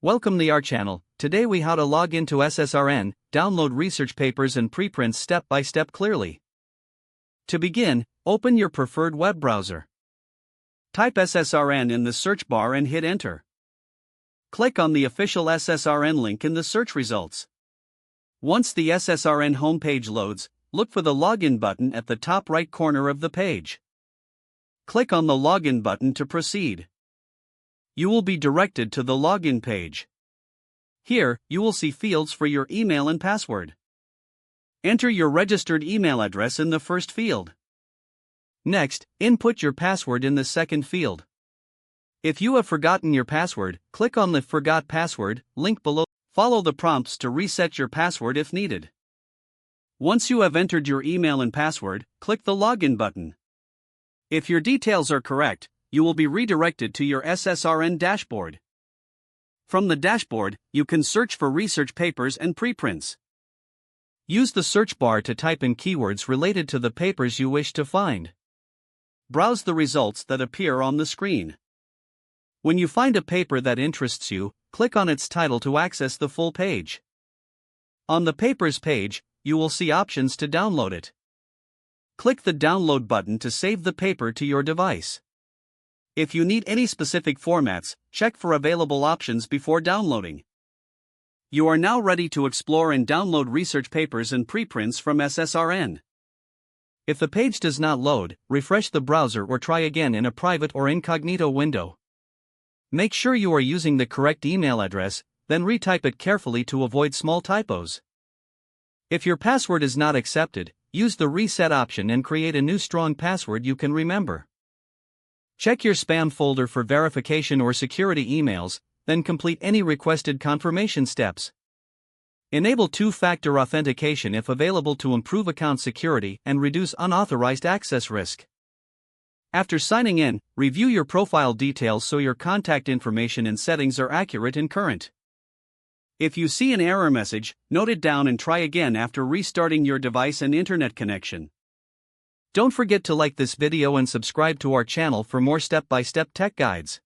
Welcome to our channel. Today we how to log into SSRN, download research papers and preprints step by step clearly. To begin, open your preferred web browser. Type SSRN in the search bar and hit enter. Click on the official SSRN link in the search results. Once the SSRN homepage loads, look for the login button at the top right corner of the page. Click on the login button to proceed. You will be directed to the login page. Here, you will see fields for your email and password. Enter your registered email address in the first field. Next, input your password in the second field. If you have forgotten your password, click on the Forgot Password link below. Follow the prompts to reset your password if needed. Once you have entered your email and password, click the Login button. If your details are correct, you will be redirected to your SSRN dashboard. From the dashboard, you can search for research papers and preprints. Use the search bar to type in keywords related to the papers you wish to find. Browse the results that appear on the screen. When you find a paper that interests you, click on its title to access the full page. On the papers page, you will see options to download it. Click the download button to save the paper to your device. If you need any specific formats, check for available options before downloading. You are now ready to explore and download research papers and preprints from SSRN. If the page does not load, refresh the browser or try again in a private or incognito window. Make sure you are using the correct email address, then retype it carefully to avoid small typos. If your password is not accepted, use the reset option and create a new strong password you can remember. Check your spam folder for verification or security emails, then complete any requested confirmation steps. Enable two-factor authentication if available to improve account security and reduce unauthorized access risk. After signing in, review your profile details so your contact information and settings are accurate and current. If you see an error message, note it down and try again after restarting your device and internet connection. Don't forget to like this video and subscribe to our channel for more step-by-step tech guides.